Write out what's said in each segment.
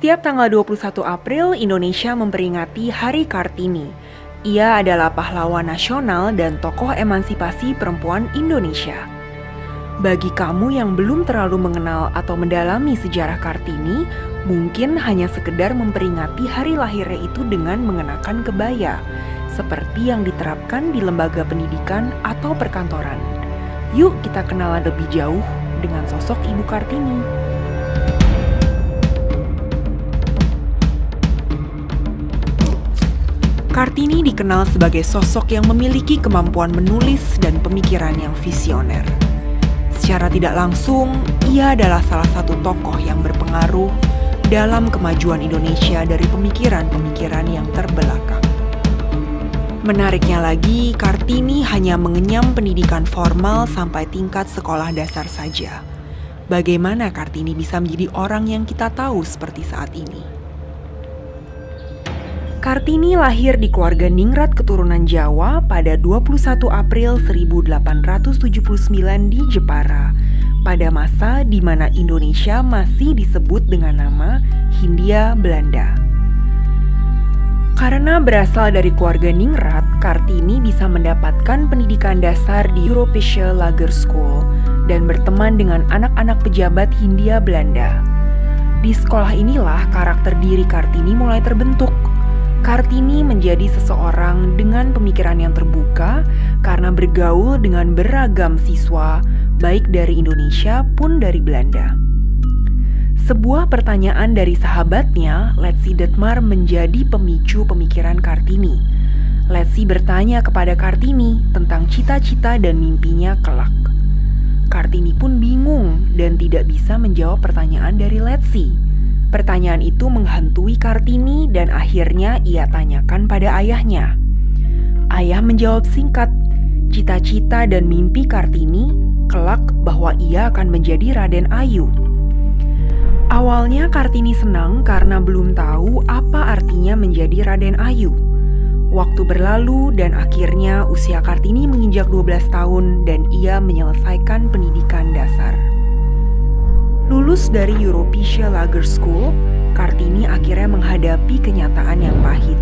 Setiap tanggal 21 April, Indonesia memperingati Hari Kartini. Ia adalah pahlawan nasional dan tokoh emansipasi perempuan Indonesia. Bagi kamu yang belum terlalu mengenal atau mendalami sejarah Kartini, mungkin hanya sekedar memperingati hari lahirnya itu dengan mengenakan kebaya, seperti yang diterapkan di lembaga pendidikan atau perkantoran. Yuk kita kenalan lebih jauh dengan sosok Ibu Kartini. Kartini dikenal sebagai sosok yang memiliki kemampuan menulis dan pemikiran yang visioner. Secara tidak langsung, ia adalah salah satu tokoh yang berpengaruh dalam kemajuan Indonesia dari pemikiran-pemikiran yang terbelakang. Menariknya lagi, Kartini hanya mengenyam pendidikan formal sampai tingkat sekolah dasar saja. Bagaimana Kartini bisa menjadi orang yang kita tahu seperti saat ini? Kartini lahir di keluarga ningrat keturunan Jawa pada 21 April 1879 di Jepara, pada masa di mana Indonesia masih disebut dengan nama Hindia Belanda. Karena berasal dari keluarga ningrat, Kartini bisa mendapatkan pendidikan dasar di Europäische Lagerschool dan berteman dengan anak-anak pejabat Hindia Belanda. Di sekolah inilah karakter diri Kartini mulai terbentuk. Kartini menjadi seseorang dengan pemikiran yang terbuka karena bergaul dengan beragam siswa, baik dari Indonesia pun dari Belanda. Sebuah pertanyaan dari sahabatnya, Letsi Detmar, menjadi pemicu pemikiran Kartini. Letsi bertanya kepada Kartini tentang cita-cita dan mimpinya kelak. Kartini pun bingung dan tidak bisa menjawab pertanyaan dari Letsi. Pertanyaan itu menghantui Kartini dan akhirnya ia tanyakan pada ayahnya. Ayah menjawab singkat, cita-cita dan mimpi Kartini kelak bahwa ia akan menjadi Raden Ayu. Awalnya Kartini senang karena belum tahu apa artinya menjadi Raden Ayu. Waktu berlalu dan akhirnya usia Kartini menginjak 12 tahun dan ia menyelesaikan pendidikan dasar. Lulus dari Europäische Lagerschool, Kartini akhirnya menghadapi kenyataan yang pahit.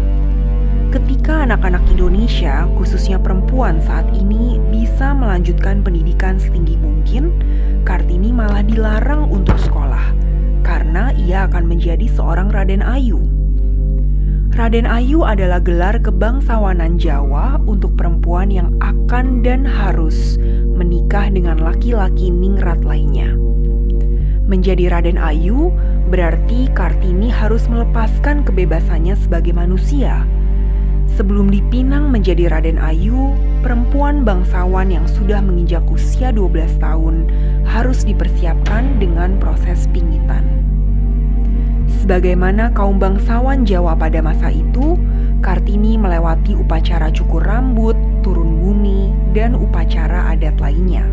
Ketika anak-anak Indonesia, khususnya perempuan saat ini, bisa melanjutkan pendidikan setinggi mungkin, Kartini malah dilarang untuk sekolah, karena ia akan menjadi seorang Raden Ayu. Raden Ayu adalah gelar kebangsawanan Jawa untuk perempuan yang akan dan harus menikah dengan laki-laki ningrat lainnya. Menjadi Raden Ayu berarti Kartini harus melepaskan kebebasannya sebagai manusia. Sebelum dipinang menjadi Raden Ayu, perempuan bangsawan yang sudah menginjak usia 12 tahun harus dipersiapkan dengan proses pingitan. Sebagaimana kaum bangsawan Jawa pada masa itu, Kartini melewati upacara cukur rambut, turun bumi, dan upacara adat lainnya.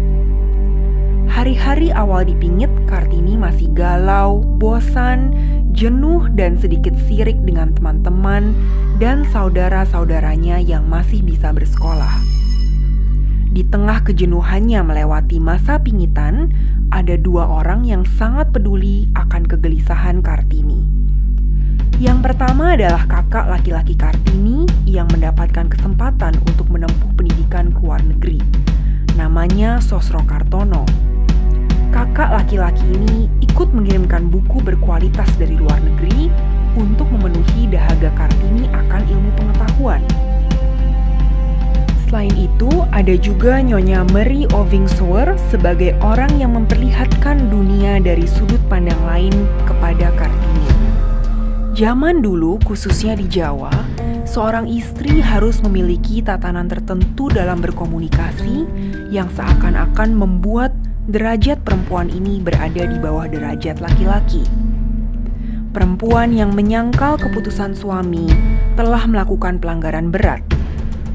Hari-hari awal dipingit, Kartini masih galau, bosan, jenuh, dan sedikit sirik dengan teman-teman dan saudara-saudaranya yang masih bisa bersekolah. Di tengah kejenuhannya melewati masa pingitan, ada dua orang yang sangat peduli akan kegelisahan Kartini. Yang pertama adalah kakak laki-laki Kartini yang mendapatkan kesempatan untuk menempuh pendidikan ke luar negeri. Namanya Sosro Kartono. Kakak laki-laki ini ikut mengirimkan buku berkualitas dari luar negeri untuk memenuhi dahaga Kartini akan ilmu pengetahuan. Selain itu, ada juga Nyonya Marie Ovingsoer sebagai orang yang memperlihatkan dunia dari sudut pandang lain kepada Kartini. Zaman dulu, khususnya di Jawa, seorang istri harus memiliki tatanan tertentu dalam berkomunikasi yang seakan-akan membuat derajat perempuan ini berada di bawah derajat laki-laki. Perempuan yang menyangkal keputusan suami telah melakukan pelanggaran berat.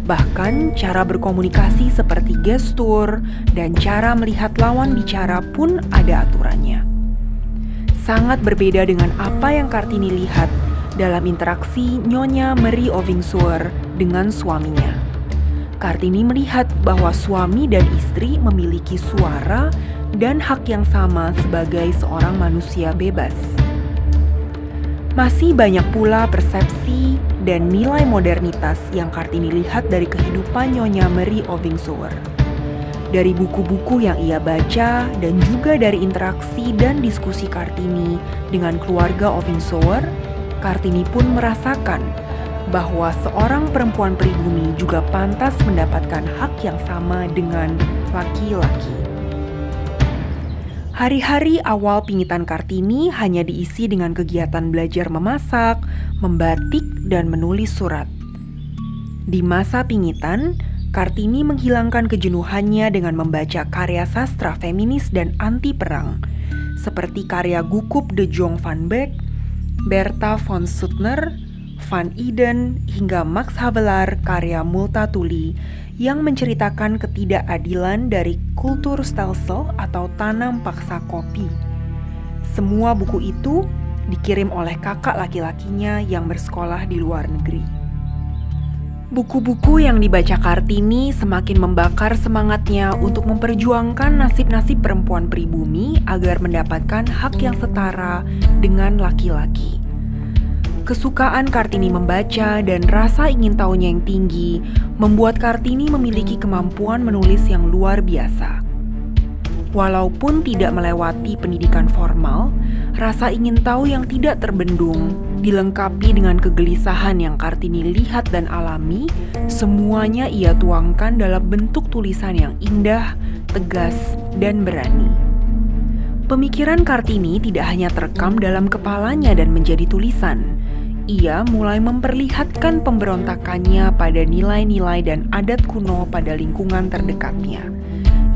Bahkan cara berkomunikasi seperti gestur dan cara melihat lawan bicara pun ada aturannya. Sangat berbeda dengan apa yang Kartini lihat dalam interaksi Nyonya Marie Ovingsoer dengan suaminya. Kartini melihat bahwa suami dan istri memiliki suara dan hak yang sama sebagai seorang manusia bebas. Masih banyak pula persepsi dan nilai modernitas yang Kartini lihat dari kehidupan Nyonya Marie Ovingsower. Dari buku-buku yang ia baca dan juga dari interaksi dan diskusi Kartini dengan keluarga Ovingsower, Kartini pun merasakan bahwa seorang perempuan pribumi juga pantas mendapatkan hak yang sama dengan laki-laki. Hari-hari awal pingitan Kartini hanya diisi dengan kegiatan belajar memasak, membatik, dan menulis surat. Di masa pingitan, Kartini menghilangkan kejenuhannya dengan membaca karya sastra feminis dan anti-perang, seperti karya Gukup de Jong van Beck, Bertha von Suttner, Van Eden, hingga Max Havelaar karya Multatuli yang menceritakan ketidakadilan dari kultur stelsel atau tanam paksa kopi. Semua buku itu dikirim oleh kakak laki-lakinya yang bersekolah di luar negeri. Buku-buku yang dibaca Kartini semakin membakar semangatnya untuk memperjuangkan nasib-nasib perempuan pribumi agar mendapatkan hak yang setara dengan laki-laki. Kesukaan Kartini membaca dan rasa ingin tahunya yang tinggi membuat Kartini memiliki kemampuan menulis yang luar biasa. Walaupun tidak melewati pendidikan formal, rasa ingin tahu yang tidak terbendung dilengkapi dengan kegelisahan yang Kartini lihat dan alami, semuanya ia tuangkan dalam bentuk tulisan yang indah, tegas, dan berani. Pemikiran Kartini tidak hanya terekam dalam kepalanya dan menjadi tulisan. Ia mulai memperlihatkan pemberontakannya pada nilai-nilai dan adat kuno pada lingkungan terdekatnya,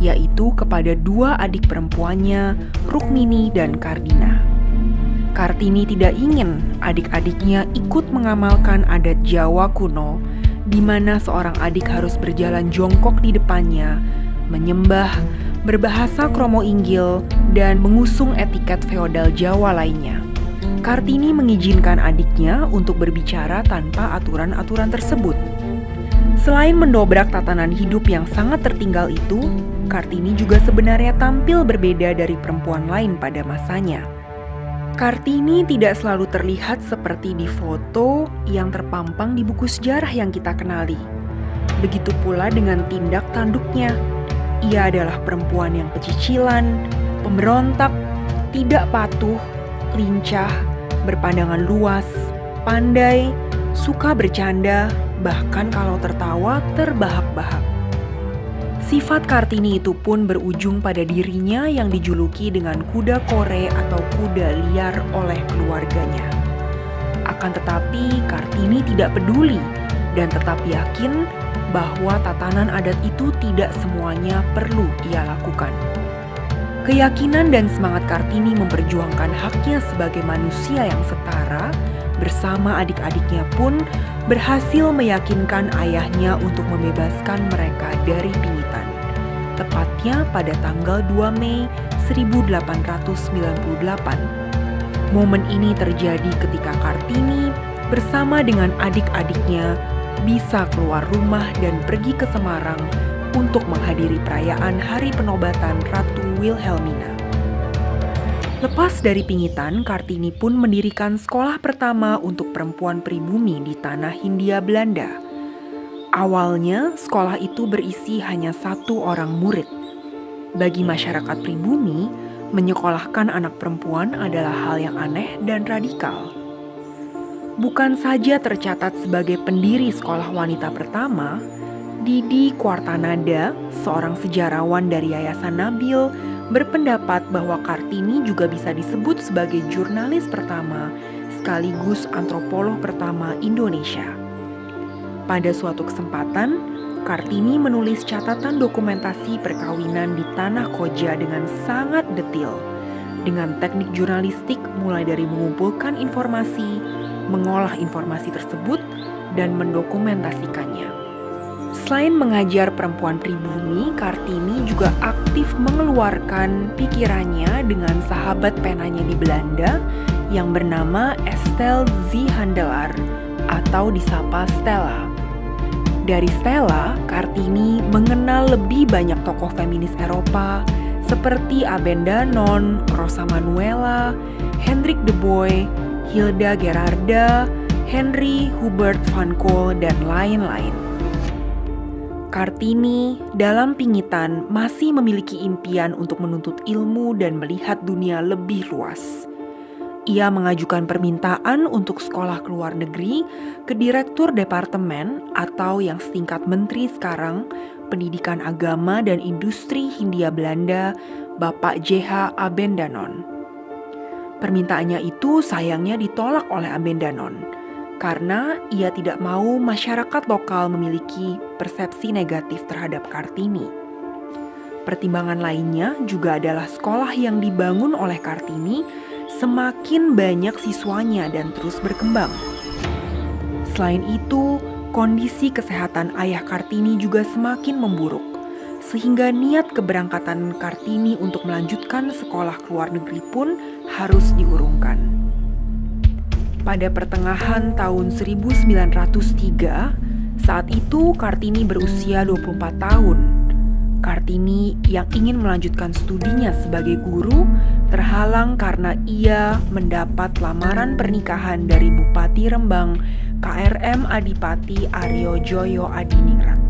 yaitu kepada dua adik perempuannya, Rukmini dan Kardina. Kartini tidak ingin adik-adiknya ikut mengamalkan adat Jawa kuno, di mana seorang adik harus berjalan jongkok di depannya, menyembah, berbahasa kromo inggil, dan mengusung etiket feodal Jawa lainnya. Kartini mengizinkan adiknya untuk berbicara tanpa aturan-aturan tersebut. Selain mendobrak tatanan hidup yang sangat tertinggal itu, Kartini juga sebenarnya tampil berbeda dari perempuan lain pada masanya. Kartini tidak selalu terlihat seperti di foto yang terpampang di buku sejarah yang kita kenali. Begitu pula dengan tindak tanduknya. Ia adalah perempuan yang pecicilan, pemberontak, tidak patuh, lincah, berpandangan luas, pandai, suka bercanda, bahkan kalau tertawa terbahak-bahak. Sifat Kartini itu pun berujung pada dirinya yang dijuluki dengan kuda kore atau kuda liar oleh keluarganya. Akan tetapi Kartini tidak peduli dan tetap yakin bahwa tatanan adat itu tidak semuanya perlu ia lakukan. Keyakinan dan semangat Kartini memperjuangkan haknya sebagai manusia yang setara bersama adik-adiknya pun berhasil meyakinkan ayahnya untuk membebaskan mereka dari pingitan. Tepatnya pada tanggal 2 Mei 1898. Momen ini terjadi ketika Kartini bersama dengan adik-adiknya bisa keluar rumah dan pergi ke Semarang untuk menghadiri perayaan Hari Penobatan Ratu Wilhelmina. Lepas dari pingitan, Kartini pun mendirikan sekolah pertama untuk perempuan pribumi di tanah Hindia Belanda. Awalnya, sekolah itu berisi hanya 1 orang murid. Bagi masyarakat pribumi, menyekolahkan anak perempuan adalah hal yang aneh dan radikal. Bukan saja tercatat sebagai pendiri sekolah wanita pertama, Didi Kwartanada, seorang sejarawan dari Yayasan Nabil, berpendapat bahwa Kartini juga bisa disebut sebagai jurnalis pertama sekaligus antropolog pertama Indonesia. Pada suatu kesempatan, Kartini menulis catatan dokumentasi perkawinan di Tanah Koja dengan sangat detail, dengan teknik jurnalistik mulai dari mengumpulkan informasi, mengolah informasi tersebut, dan mendokumentasikannya. Selain mengajar perempuan pribumi, Kartini juga aktif mengeluarkan pikirannya dengan sahabat penanya di Belanda yang bernama Estelle Zihandelaar atau disapa Stella. Dari Stella, Kartini mengenal lebih banyak tokoh feminis Eropa seperti Abenda Non, Rosa Manuela, Hendrik de Boy, Hilda Gerarda, Henry Hubert van Cole, dan lain-lain. Kartini dalam pingitan masih memiliki impian untuk menuntut ilmu dan melihat dunia lebih luas. Ia mengajukan permintaan untuk sekolah ke luar negeri ke Direktur Departemen atau yang setingkat menteri sekarang, Pendidikan Agama dan Industri Hindia Belanda, Bapak J.H. Abendanon. Permintaannya itu sayangnya ditolak oleh Abendanon karena ia tidak mau masyarakat lokal memiliki persepsi negatif terhadap Kartini. Pertimbangan lainnya juga adalah sekolah yang dibangun oleh Kartini semakin banyak siswanya dan terus berkembang. Selain itu, kondisi kesehatan ayah Kartini juga semakin memburuk, sehingga niat keberangkatan Kartini untuk melanjutkan sekolah ke luar negeri pun harus diurungkan. Pada pertengahan tahun 1903, saat itu Kartini berusia 24 tahun. Kartini yang ingin melanjutkan studinya sebagai guru terhalang karena ia mendapat lamaran pernikahan dari Bupati Rembang KRM Adipati Aryo Joyo Adiningrat.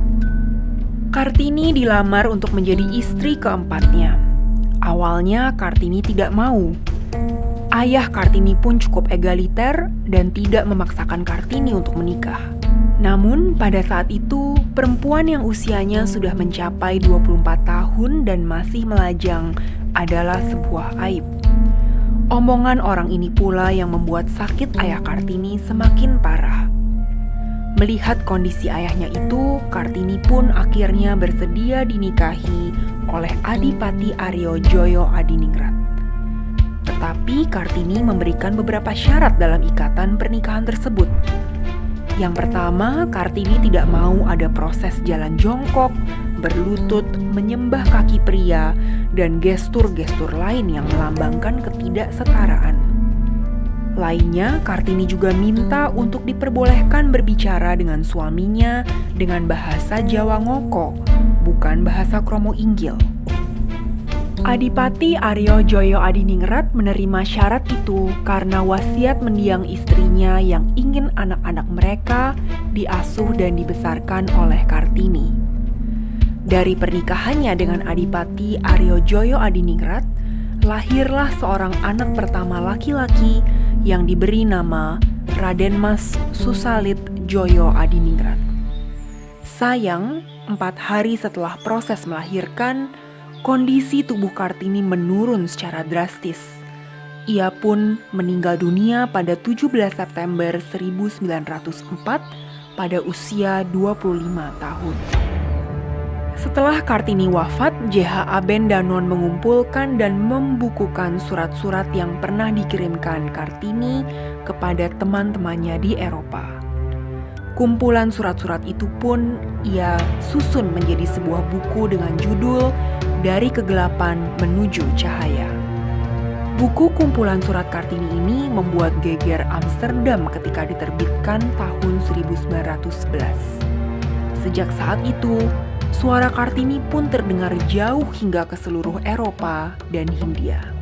Kartini dilamar untuk menjadi istri keempatnya. Awalnya Kartini tidak mau. Ayah Kartini pun cukup egaliter dan tidak memaksakan Kartini untuk menikah. Namun pada saat itu, perempuan yang usianya sudah mencapai 24 tahun dan masih melajang adalah sebuah aib. Omongan orang ini pula yang membuat sakit ayah Kartini semakin parah. Melihat kondisi ayahnya itu, Kartini pun akhirnya bersedia dinikahi oleh Adipati Aryo Joyo Adiningrat. Tetapi Kartini memberikan beberapa syarat dalam ikatan pernikahan tersebut. Yang pertama, Kartini tidak mau ada proses jalan jongkok, berlutut, menyembah kaki pria, dan gestur-gestur lain yang melambangkan ketidaksetaraan. Lainnya, Kartini juga minta untuk diperbolehkan berbicara dengan suaminya dengan bahasa Jawa Ngoko, bukan bahasa Kromo Inggil. Adipati Aryo Joyo Adiningrat menerima syarat itu karena wasiat mendiang istrinya yang ingin anak-anak mereka diasuh dan dibesarkan oleh Kartini. Dari pernikahannya dengan Adipati Aryo Joyo Adiningrat, lahirlah seorang anak pertama laki-laki yang diberi nama Raden Mas Susalit Joyo Adiningrat. Sayang, 4 hari setelah proses melahirkan, kondisi tubuh Kartini menurun secara drastis. Ia pun meninggal dunia pada 17 September 1904 pada usia 25 tahun. Setelah Kartini wafat, J.H. Abendanon mengumpulkan dan membukukan surat-surat yang pernah dikirimkan Kartini kepada teman-temannya di Eropa. Kumpulan surat-surat itu pun ia susun menjadi sebuah buku dengan judul Dari Kegelapan Menuju Cahaya. Buku kumpulan surat Kartini ini membuat geger Amsterdam ketika diterbitkan tahun 1911. Sejak saat itu, suara Kartini pun terdengar jauh hingga ke seluruh Eropa dan Hindia.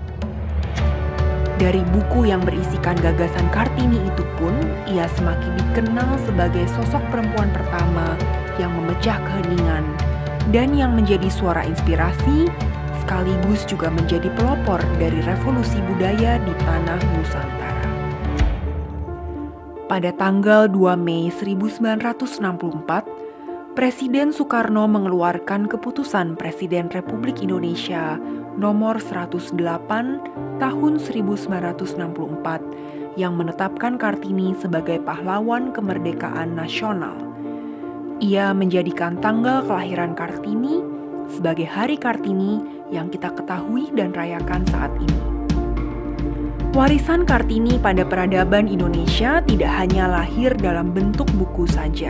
Dari buku yang berisikan gagasan Kartini itu pun, ia semakin dikenal sebagai sosok perempuan pertama yang memecah keheningan dan yang menjadi suara inspirasi, sekaligus juga menjadi pelopor dari revolusi budaya di tanah Nusantara. Pada tanggal 2 Mei 1964, Presiden Soekarno mengeluarkan keputusan Presiden Republik Indonesia nomor 108 tahun 1964 yang menetapkan Kartini sebagai pahlawan kemerdekaan nasional. Ia menjadikan tanggal kelahiran Kartini sebagai Hari Kartini yang kita ketahui dan rayakan saat ini. Warisan Kartini pada peradaban Indonesia tidak hanya lahir dalam bentuk buku saja.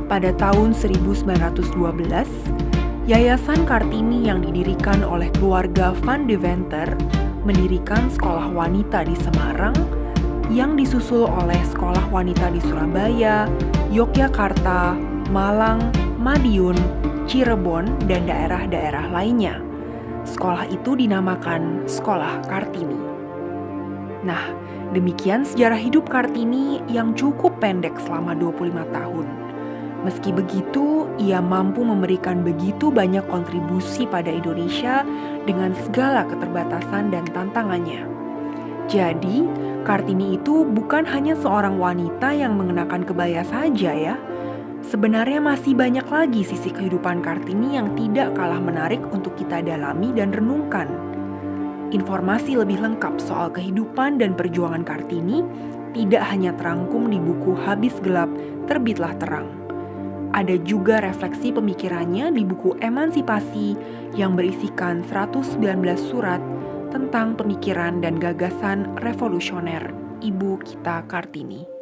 Pada tahun 1912, Yayasan Kartini yang didirikan oleh keluarga Van Deventer mendirikan sekolah wanita di Semarang yang disusul oleh sekolah wanita di Surabaya, Yogyakarta, Malang, Madiun, Cirebon, dan daerah-daerah lainnya. Sekolah itu dinamakan Sekolah Kartini. Nah, demikian sejarah hidup Kartini yang cukup pendek selama 25 tahun. Meski begitu, ia mampu memberikan begitu banyak kontribusi pada Indonesia dengan segala keterbatasan dan tantangannya. Jadi, Kartini itu bukan hanya seorang wanita yang mengenakan kebaya saja ya. Sebenarnya masih banyak lagi sisi kehidupan Kartini yang tidak kalah menarik untuk kita dalami dan renungkan. Informasi lebih lengkap soal kehidupan dan perjuangan Kartini tidak hanya terangkum di buku Habis Gelap, Terbitlah Terang. Ada juga refleksi pemikirannya di buku Emansipasi yang berisikan 119 surat tentang pemikiran dan gagasan revolusioner Ibu kita Kartini.